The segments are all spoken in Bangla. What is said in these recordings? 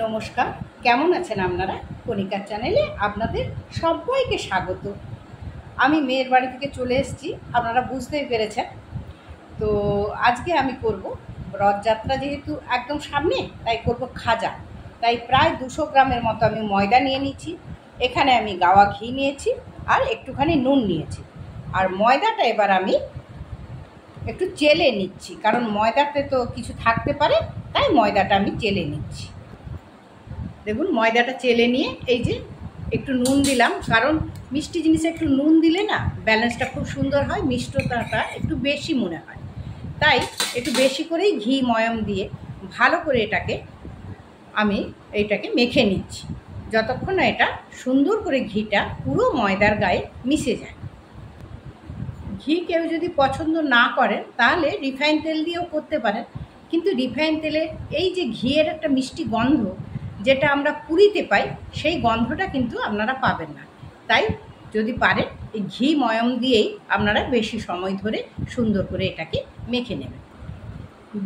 নমস্কার, কেমন আছেন আপনারা? কণিকার চ্যানেলে আপনাদের সবাইকে স্বাগত। আমি মেয়ের বাড়ি থেকে চলে এসেছি, আপনারা বুঝতেই পেরেছেন। তো আজকে আমি করব রথযাত্রা, যেহেতু একদম সামনে, তাই করব খাজা। তাই প্রায় 200 গ্রামের মতো আমি ময়দা নিয়ে নিচ্ছি। এখানে আমি গাওয়া ঘি নিয়েছি আর একটুখানি নুন নিয়েছি। আর ময়দাটা এবার আমি একটু চেলে নিচ্ছি, কারণ ময়দাতে তো কিছু থাকতে পারে, তাই ময়দাটা আমি চেলে নিচ্ছি। দেখুন, ময়দাটা চেলে নিয়ে এই যে একটু নুন দিলাম, কারণ মিষ্টি জিনিসে একটু নুন দিলে না ব্যালেন্সটা খুব সুন্দর হয়, মিষ্টতাটা একটু বেশি মনে হয়। তাই একটু বেশি করেই ঘি ময়ম দিয়ে ভালো করে আমি এইটাকে মেখে নিচ্ছি, যতক্ষণ না এটা সুন্দর করে ঘিটা পুরো ময়দার গায়ে মিশে যায়। ঘি কেউ যদি পছন্দ না করেন তাহলে রিফাইন তেল দিয়েও করতে পারেন, কিন্তু রিফাইন তেলে এই যে ঘিয়ের একটা মিষ্টি গন্ধ যেটা আমরা পুরীতে পাই, সেই গন্ধটা কিন্তু আপনারা পাবেন না। তাই যদি পারেন এই ঘি ময়ম দিয়েই আপনারা বেশি সময় ধরে সুন্দর করে এটাকে মেখে নেবেন।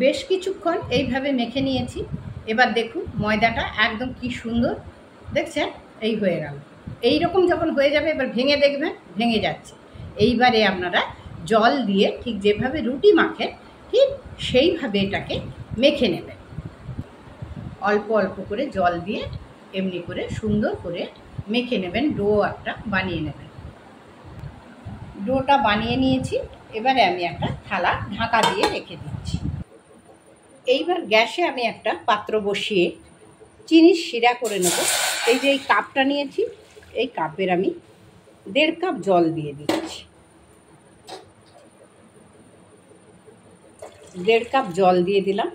বেশ কিছুক্ষণ এইভাবে মেখে নিয়েছি। এবার দেখুন ময়দাটা একদম কি সুন্দর দেখছেন, এই হয়ে গেল। এই রকম যখন হয়ে যাবে এবার ভেঙে দেখবেন, ভেঙে যাচ্ছে। এইবারে আপনারা জল দিয়ে ঠিক যেভাবে রুটি মাখেন ঠিক সেইভাবে এটাকে মেখে নেবেন। অল্প অল্প করে জল দিয়ে এমনি করে সুন্দর করে মেখে নেবেন, ডো একটা বানিয়ে নেবেন। ডোটা বানিয়ে নিয়েছি, এবারে আমি একটা থালা ঢাকা দিয়ে রেখে দিচ্ছি। এইবার গ্যাসে আমি একটা পাত্র বসিয়ে চিনির শিরা করে নেব। এই যে এই কাপটা নিয়েছি, এই কাপের আমি 1.5 কাপ জল দিয়ে দিচ্ছি। 1.5 কাপ জল দিয়ে দিলাম।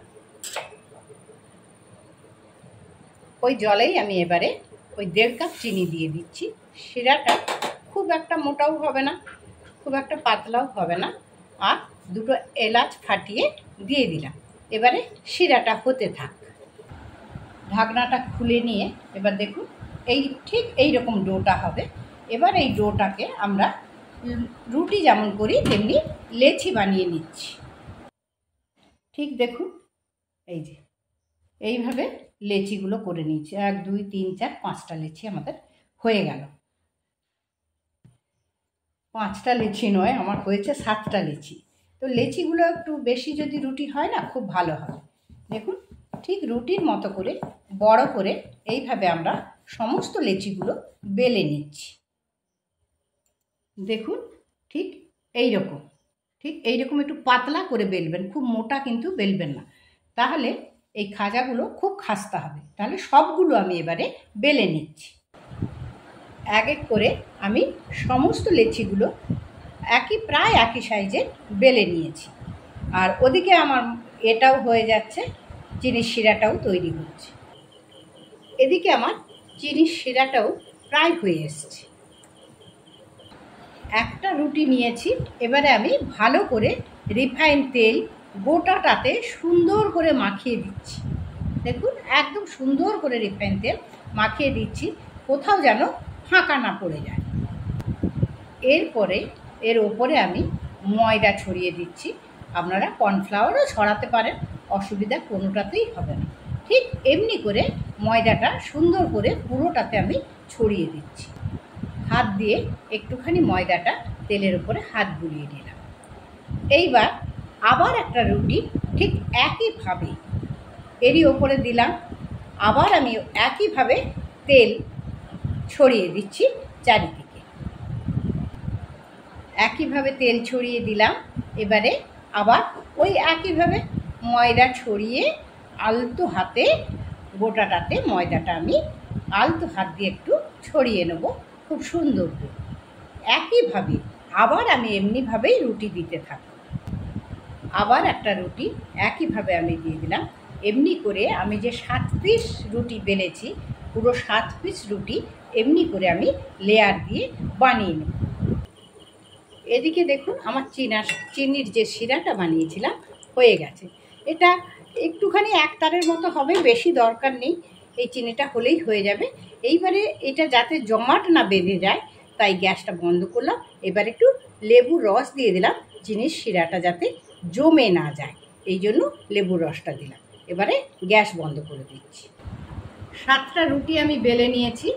ওই জলেই আমি এবারে ওই 1.5 কাপ চিনি দিয়ে দিচ্ছি। শিরাটা খুব একটা মোটাও হবে না, খুব একটা পাতলাও হবে না। আর 2টো এলাচ ফাটিয়ে দিয়ে দিলাম। এবারে শিরাটা হতে থাক। ঢাকনাটা খুলে নিয়ে এবার দেখুন এই ঠিক এই রকম ডোটা হবে। এবার এই ডোটাকে আমরা রুটি যেমন করি তেমনি লেচি বানিয়ে নিচ্ছি। ঠিক দেখুন, এই যে এইভাবে লেচিগুলো করে নিচ্ছি। 1 2 3 4 5টা লেচি আমাদের হয়ে গেল। 5টা লেচি নয়, আমার হয়েছে 7টা লেচি। তো লেচিগুলো একটু বেশি যদি রুটি হয় না, খুব ভালো হয়। দেখুন ঠিক রুটির মতো করে বড় করে এইভাবে আমরা সমস্ত লেচিগুলো বেলে নিচ্ছি। দেখুন ঠিক এই রকম একটু পাতলা করে বেলবেন, খুব মোটা কিন্তু বেলবেন না, তাহলে এই খাজাগুলো খুব খাস্তা হবে। তাহলে সবগুলো আমি এবারে বেলে নিচ্ছি। এক এক করে আমি সমস্ত লেচিগুলো প্রায় একই সাইজে বেলে নিয়েছি। আর ওদিকে আমার এটাও হয়ে যাচ্ছে, চিনির শিরাটাও তৈরি হচ্ছে। এদিকে আমার চিনির শিরাটাও প্রায় হয়ে এসছে। একটা রুটি নিয়েছি, এবারে আমি ভালো করে রিফাইন তেল গোটাটাতে সুন্দর করে মাখিয়ে দিচ্ছি। দেখুন একদম সুন্দর করে রিফাইন তেল মাখিয়ে দিচ্ছি, কোথাও যেন ফাঁকা না পড়ে যায়। এরপরে এর ওপরে আমি ময়দা ছড়িয়ে দিচ্ছি। আপনারা কর্নফ্লাওয়ারও ছড়াতে পারেন, অসুবিধা কোনোটাতেই হবে না। ঠিক এমনি করে ময়দাটা সুন্দর করে পুরোটাতে আমি ছড়িয়ে দিচ্ছি। হাত দিয়ে একটুখানি ময়দাটা তেলের উপরে হাত বুলিয়ে নিলাম। এইবার আবার একটা রুটি ঠিক একইভাবে এরই ওপরে দিলাম। আবার আমি একইভাবে তেল ছড়িয়ে দিচ্ছি চারিদিকে। একইভাবে তেল ছড়িয়ে দিলাম। এবারে আবার ওই একইভাবে ময়দা ছড়িয়ে আলতো হাতে গোটাটাতে ময়দাটা আমি আলতো হাত দিয়ে একটু ছড়িয়ে নেব খুব সুন্দর করে। একইভাবে আবার আমি এমনিভাবেই রুটি দিতে থাকব। আবার একটা রুটি একইভাবে আমি দিয়ে দিলাম। এমনি করে আমি যে 7 পিস রুটি বেলেছি, পুরো 7 পিস রুটি এমনি করে আমি লেয়ার দিয়ে বানিয়ে নেব। এদিকে দেখুন আমার চিনির যে শিরাটা বানিয়েছিলাম হয়ে গেছে। এটা একটুখানি একতারের মতো হবে, বেশি দরকার নেই, এই চিনিটা হলেই হয়ে যাবে। এইবারে এটা যাতে জমাট না বেঁধে যায়, তাই গ্যাসটা বন্ধ করলাম। এবার একটু লেবুর রস দিয়ে দিলাম, চিনির শিরাটা যাতে জমে না যায়, এই জন্য লেবুর রসটা দিলাম। এবারে গ্যাস বন্ধ করে দিচ্ছি। 7টা রুটি আমি বেলে নিয়েছি।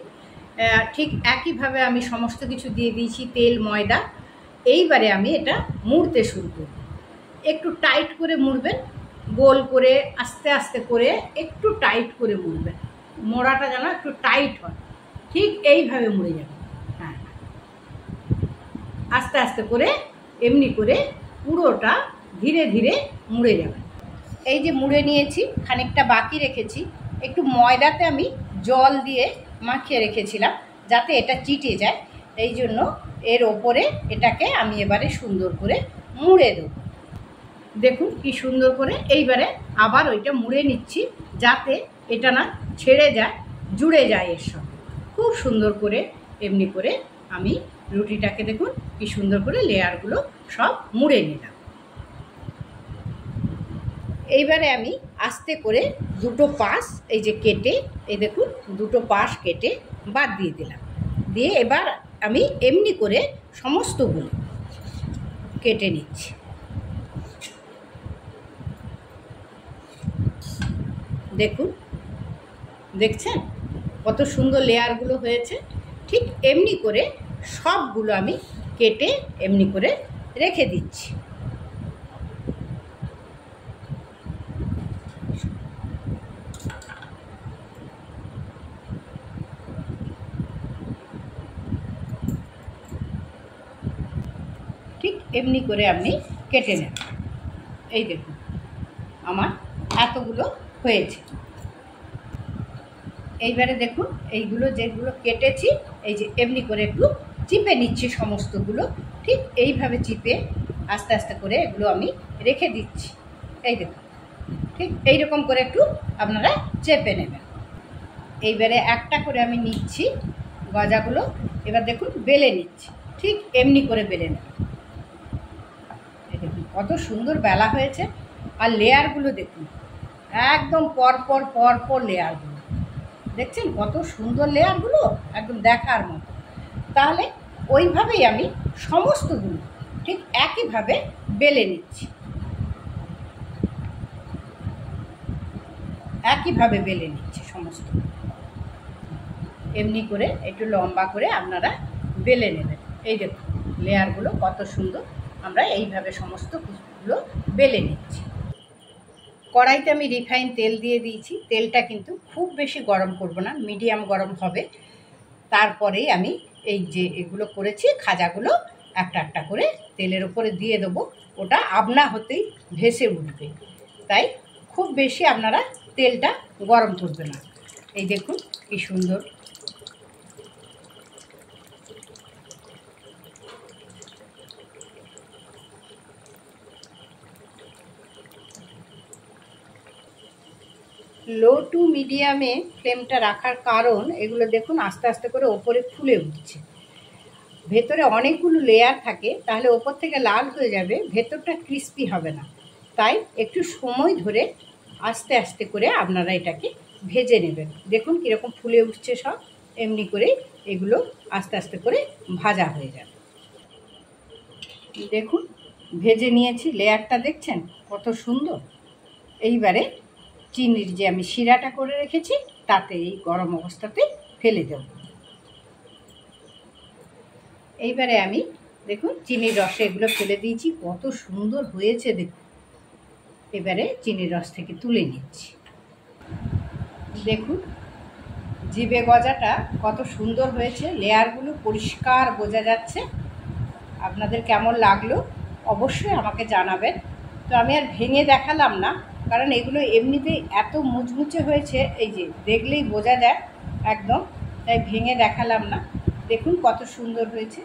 ঠিক একইভাবে আমি সমস্ত কিছু দিয়ে দিয়েছি, তেল ময়দা। এইবারে আমি এটা মুড়তে শুরু করব। একটু টাইট করে মুড়বেন, গোল করে আস্তে আস্তে করে একটু টাইট করে মুড়বেন, মোড়াটা যেন একটু টাইট হয়। ঠিক এইভাবে মুড়ে যাবে। হ্যাঁ, আস্তে আস্তে করে এমনি করে পুরোটা ধীরে ধীরে মুড়ে যাবে। এই যে মুড়ে নিয়েছি, খানিকটা বাকি রেখেছি। একটু ময়দাতে আমি জল দিয়ে মাখিয়ে রেখেছিলাম যাতে এটা চিটে যায়। এই জন্য এর ওপরে এটাকে আমি এবারে সুন্দর করে মুড়ে দেব। দেখুন কি সুন্দর করে এইবারে আবার ওইটা মুড়ে নিচ্ছি যাতে এটা না ছেড়ে যায়, জুড়ে যায় এর সঙ্গে। খুব সুন্দর করে এমনি করে আমি রুটিটাকে দেখুন কি সুন্দর করে লেয়ারগুলো সব মুড়ে নিলাম। এইবারে আমি আস্তে করে দুটো পাশ এই যে কেটে, এই দেখুন দুটো পাশ কেটে বাদ দিয়ে দিলাম। দিয়ে এবার আমি এমনি করে সমস্তগুলো কেটে নিচ্ছি। দেখুন, দেখছেন কত সুন্দর লেয়ারগুলো হয়েছে। ঠিক এমনি করে সবগুলো আমি কেটে এমনি করে রেখে দিচ্ছি। ঠিক এমনি করে আপনি কেটে নেন। এই দেখুন আমার এতগুলো হয়েছে। এইবারে দেখুন এইগুলো যেগুলো কেটেছি, এই যে এমনি করে একটু চিপে নিচ্ছি সমস্তগুলো। ঠিক এইভাবে চিপে আস্তে আস্তে করে এগুলো আমি রেখে দিচ্ছি। এই দেখুন ঠিক এইরকম করে একটু আপনারা চেপে নেবেন। এইবারে একটা করে আমি নিচ্ছি গজাগুলো। এবার দেখুন বেলে নিচ্ছি, ঠিক এমনি করে বেলে নেবেন। এই দেখুন কত সুন্দর বেলা হয়েছে। আর লেয়ারগুলো দেখুন একদম পরপর পরপর লেয়ারগুলো, দেখছেন কত সুন্দর লেয়ারগুলো, একদম দেখার মতো। তাহলে ওইভাবেই আমি সমস্তগুলো ঠিক একইভাবে বেলে নিচ্ছি। একইভাবে বেলে নিচ্ছি সমস্ত। এমনি করে একটু লম্বা করে আপনারা বেলে নেবেন। এই দেখুন লেয়ারগুলো কত সুন্দর। আমরা এইভাবে সমস্ত কিছুগুলো বেলে নিচ্ছি। কড়াইতে আমি রিফাইন তেল দিয়ে দিয়েছি। তেলটা কিন্তু খুব বেশি গরম করব না, মিডিয়াম গরম হবে। তারপরেই আমি এই যে এগুলো করেছি খাজাগুলো একটা একটা করে তেলের উপরে দিয়ে দেবো। ওটা আপনা হতেই ভেসে উঠবে, তাই খুব বেশি আপনারা তেলটা গরম করবে না। এই দেখুন কি সুন্দর। লো টু মিডিয়ামে ফ্লেমটা রাখার কারণ এগুলো দেখুন আস্তে আস্তে করে ওপরে ফুলে উঠছে। ভেতরে অনেকগুলো লেয়ার থাকে, তাহলে ওপর থেকে লাল হয়ে যাবে, ভেতরটা ক্রিস্পি হবে না। তাই একটু সময় ধরে আস্তে আস্তে করে আপনারা এটাকে ভেজে নেবেন। দেখুন কীরকম ফুলে উঠছে সব। এমনি করে এগুলো আস্তে আস্তে করে ভাজা হয়ে যাবে। দেখুন ভেজে নিয়েছি, লেয়ারটা দেখছেন কত সুন্দর। এইবারে চিনির যে আমি শিরাটা করে রেখেছি তাতে এই গরম অবস্থাতে ফেলে দেব। এইবারে আমি দেখুন চিনির রসে এগুলো ফেলে দিয়েছি, কত সুন্দর হয়েছে দেখুন। এবারে চিনির রস থেকে তুলে নিচ্ছি। দেখুন জিবে গজাটা কত সুন্দর হয়েছে, লেয়ারগুলো পরিষ্কার বোঝা যাচ্ছে। আপনাদের কেমন লাগলো অবশ্যই আমাকে জানাবেন। তো আমি আর ভেঙে দেখালাম না, কারণ এগুলো এমনিতেই এত মুচমুচে হয়েছে, এই যে দেখলেই বোঝা যায় একদম, তাই ভেঙে দেখালাম না। দেখুন কত সুন্দর হয়েছে।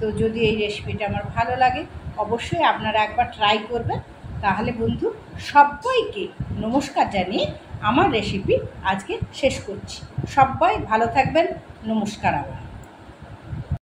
তো যদি এই রেসিপিটা আমার ভালো লাগে অবশ্যই আপনারা একবার ট্রাই করবেন। তাহলে বন্ধু সবাইকে নমস্কার জানিয়ে আমার রেসিপি আজকে শেষ করছি। সবাই ভালো থাকবেন। নমস্কার আবার।